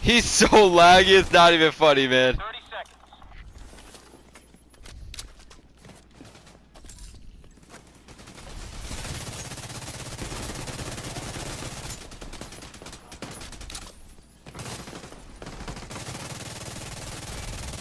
He's so laggy, it's not even funny, man. 30 seconds.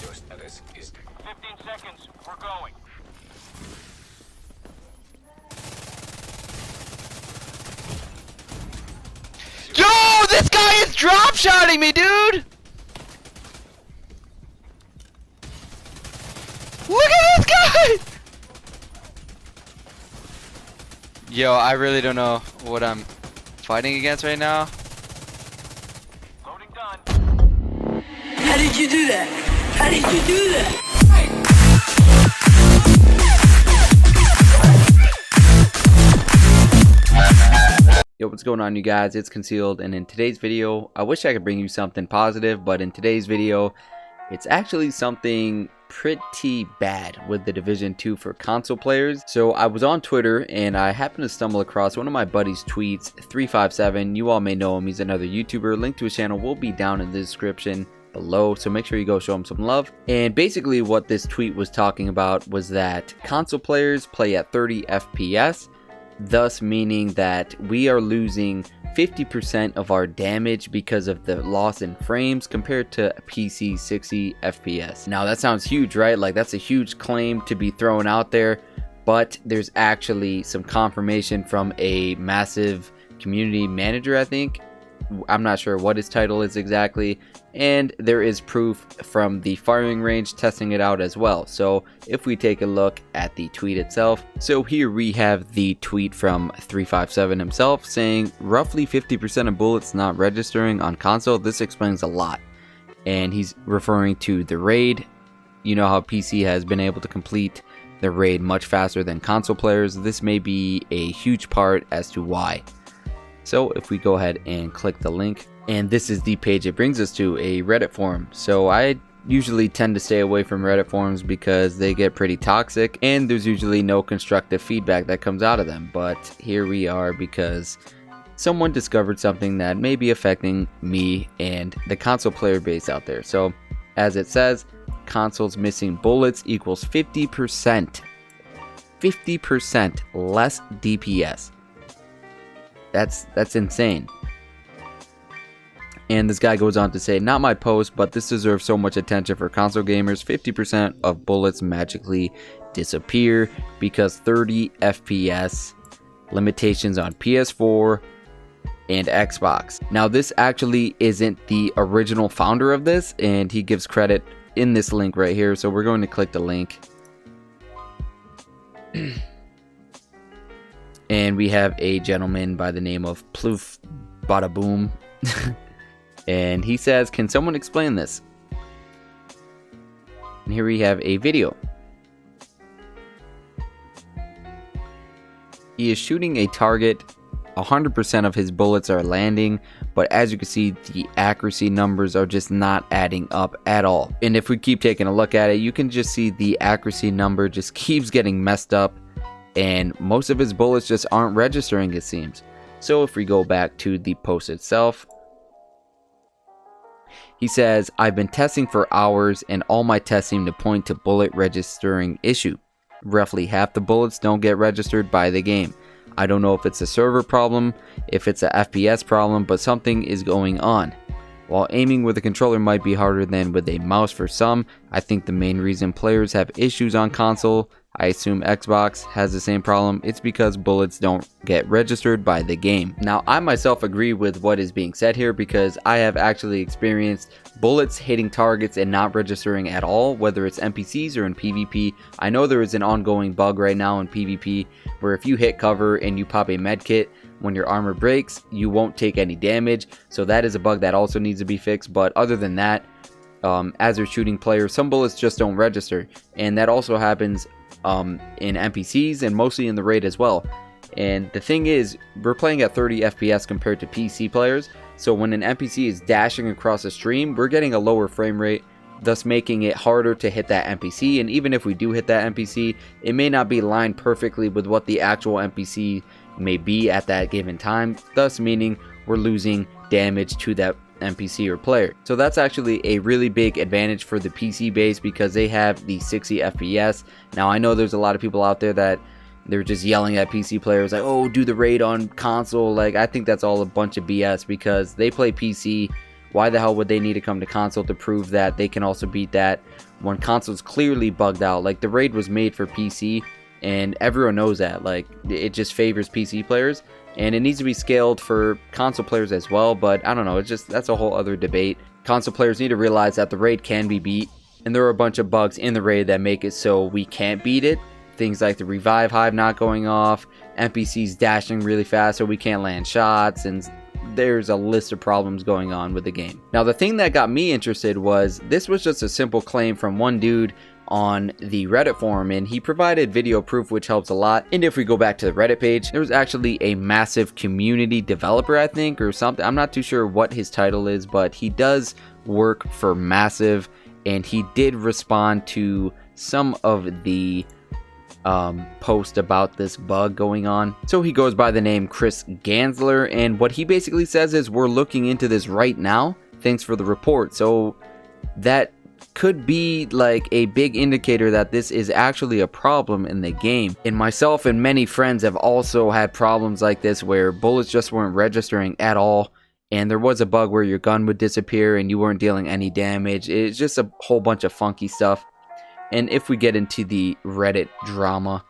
Your status is 15 seconds. We're going. Yo, this guy is drop shotting me, dude! Look at this guy! Yo, I really don't know what I'm fighting against right now. Loading done. How did you do that? How did you do that? Yo, what's going on, you guys? It's Concealed, and in today's video, I wish I could bring you something positive, but in today's video, it's actually something pretty bad with the Division 2 for console players. So I was on Twitter, and I happened to stumble across one of my buddy's tweets, ThreeFiveSe7en. You all may know him. He's another YouTuber. Link to his channel will be down in the description below, so make sure you go show him some love. And basically what this tweet was talking about was that console players play at 30 FPS, thus meaning that we are losing 50% of our damage because of the loss in frames compared to PC 60 FPS. Now that sounds huge, right? Like, that's a huge claim to be thrown out there, but there's actually some confirmation from a massive community manager, I think. I'm not sure what his title is exactly, and there is proof from the firing range testing it out as well. So if we take a look at the tweet itself, so here we have the tweet from ThreeFiveSe7en himself saying roughly 50% of bullets not registering on console. This explains a lot, and he's referring to the raid. You know how PC has been able to complete the raid much faster than console players. This may be a huge part as to why. So if we go ahead and click the link, and this is the page it brings us to, a Reddit forum. So I usually tend to stay away from Reddit forums because they get pretty toxic and there's usually no constructive feedback that comes out of them. But here we are because someone discovered something that may be affecting me and the console player base out there. So as it says, consoles missing bullets equals 50% less DPS. That's insane. And this guy goes on to say, not my post, but this deserves so much attention for console gamers. 50% of bullets magically disappear because 30 FPS limitations on PS4 and Xbox. Now this actually isn't the original founder of this, and he gives credit in this link right here. So we're going to click the link. And we have a gentleman by the name of Ploof Bada Boom. And he says, can someone explain this? And here we have a video. He is shooting a target. 100% of his bullets are landing, but as you can see, the accuracy numbers are just not adding up at all. And if we keep taking a look at it, you can just see the accuracy number just keeps getting messed up, and most of his bullets just aren't registering, it seems. So if we go back to the post itself, he says, I've been testing for hours and all my tests seem to point to bullet registering issue. Roughly half the bullets don't get registered by the game. I don't know if it's a server problem, if it's a FPS problem, but something is going on. While aiming with a controller might be harder than with a mouse for some, I think the main reason players have issues on console, I assume Xbox has the same problem, it's because bullets don't get registered by the game. Now, I myself agree with what is being said here because I have actually experienced bullets hitting targets and not registering at all, whether it's NPCs or in PvP. I know there is an ongoing bug right now in PvP where if you hit cover and you pop a med kit, when your armor breaks, you won't take any damage. So that is a bug that also needs to be fixed. But other than that, as you're shooting players, some bullets just don't register. And that also happens in NPCs and mostly in the raid as well. And the thing is, we're playing at 30 FPS compared to PC players. So when an NPC is dashing across a stream, we're getting a lower frame rate, thus making it harder to hit that NPC. And even if we do hit that NPC, it may not be lined perfectly with what the actual NPC may be at that given time, thus meaning we're losing damage to that NPC or player. So that's actually a really big advantage for the PC base because they have the 60 FPS. Now I know there's a lot of people out there that they're just yelling at PC players like, oh, do the raid on console. Like, I think that's all a bunch of BS because they play PC. Why the hell would they need to come to console to prove that they can also beat that when console's clearly bugged out? Like, the raid was made for PC and everyone knows that. Like, it just favors PC players and it needs to be scaled for console players as well, but I don't know, it's just, that's a whole other debate. Console players need to realize that the raid can be beat, and there are a bunch of bugs in the raid that make it so we can't beat it. Things like the revive hive not going off, NPCs dashing really fast so we can't land shots, and there's a list of problems going on with the game. Now the thing that got me interested was, this was just a simple claim from one dude on the Reddit forum, and he provided video proof, which helps a lot. And if we go back to the Reddit page, there was actually a massive community developer, I think, or something. I'm not too sure what his title is, but he does work for Massive, and he did respond to some of the post about this bug going on. So he goes by the name Chris Gansler, and what he basically says is, we're looking into this right now, thanks for the report. So that could be like a big indicator that this is actually a problem in the game. And myself and many friends have also had problems like this where bullets just weren't registering at all, and there was a bug where your gun would disappear and you weren't dealing any damage. It's just a whole bunch of funky stuff. And if we get into the Reddit drama,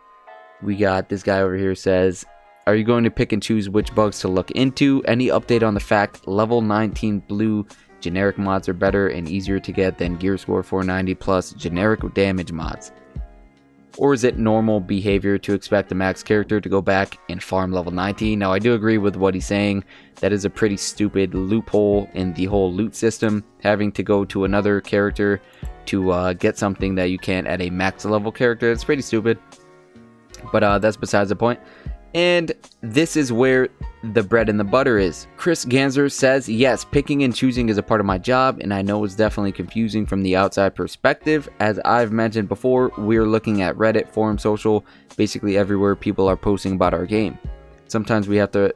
we got this guy over here says, are you going to pick and choose which bugs to look into? Any update on the fact level 19 blue generic mods are better and easier to get than gear score 490 plus generic damage mods? Or is it normal behavior to expect a max character to go back and farm level 19? Now I do agree with what he's saying. That is a pretty stupid loophole in the whole loot system, having to go to another character to get something that you can't at a max level character. It's pretty stupid, but that's besides the point. And this is where the bread and the butter is. Chris Gansler says, yes, picking and choosing is a part of my job, and I know it's definitely confusing from the outside perspective. As I've mentioned before, we're looking at Reddit, forum, social, basically everywhere people are posting about our game. Sometimes we have the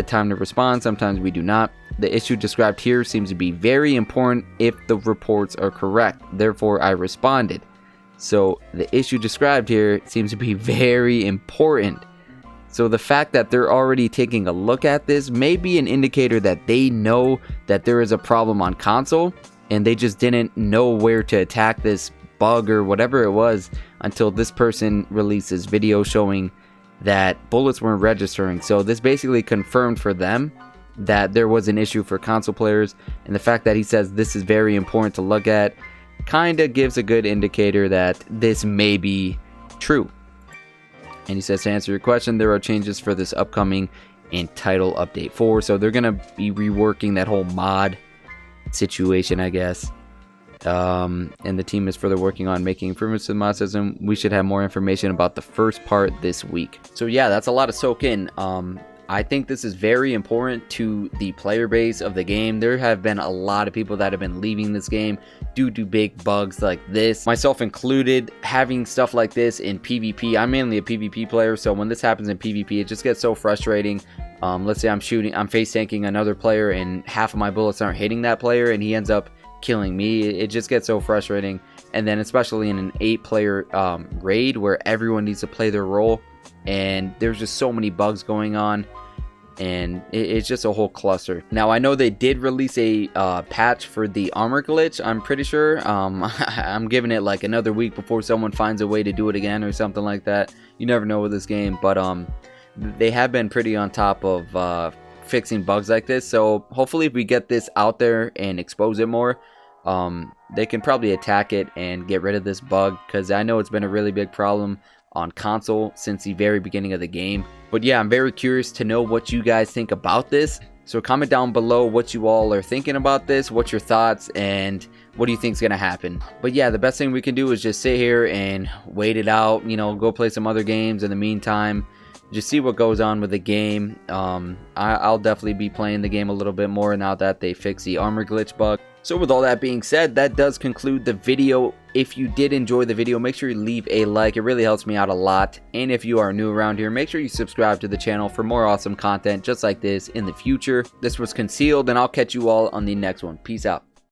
time to respond, sometimes we do not. The issue described here seems to be very important if the reports are correct. Therefore, I responded. So the issue described here seems to be very important. So the fact that they're already taking a look at this may be an indicator that they know that there is a problem on console, and they just didn't know where to attack this bug or whatever it was until this person releases video showing that bullets weren't registering. So this basically confirmed for them that there was an issue for console players, and the fact that he says this is very important to look at kinda gives a good indicator that this may be true. And he says, to answer your question, there are changes for this upcoming and title update 4. So they're gonna be reworking that whole mod situation, I guess. And the team is further working on making improvements to the mod system. We should have more information about the first part this week. So yeah, that's a lot to soak in. I think this is very important to the player base of the game. There have been a lot of people that have been leaving this game due to big bugs like this, myself included. Having stuff like this in PvP, I'm mainly a PvP player, so when this happens in PvP, it just gets so frustrating. Let's say I'm face tanking another player and half of my bullets aren't hitting that player and he ends up killing me. It just gets so frustrating. And then especially in an 8-player raid where everyone needs to play their role, and there's just so many bugs going on, and it's just a whole cluster. Now I know they did release a patch for the armor glitch, I'm pretty sure. I'm giving it like another week before someone finds a way to do it again or something like that. You never know with this game, but they have been pretty on top of fixing bugs like this. So hopefully if we get this out there and expose it more, they can probably attack it and get rid of this bug, because I know it's been a really big problem on console since the very beginning of the game. But yeah, I'm very curious to know what you guys think about this. So comment down below what you all are thinking about this, what's your thoughts, and what do you think is going to happen. But yeah, the best thing we can do is just sit here and wait it out, you know, go play some other games in the meantime, just see what goes on with the game. I'll definitely be playing the game a little bit more now that they fix the armor glitch bug. So with all that being said, that does conclude the video. If you did enjoy the video, make sure you leave a like. It really helps me out a lot. And if you are new around here, make sure you subscribe to the channel for more awesome content just like this in the future. This was Concealed, and I'll catch you all on the next one. Peace out.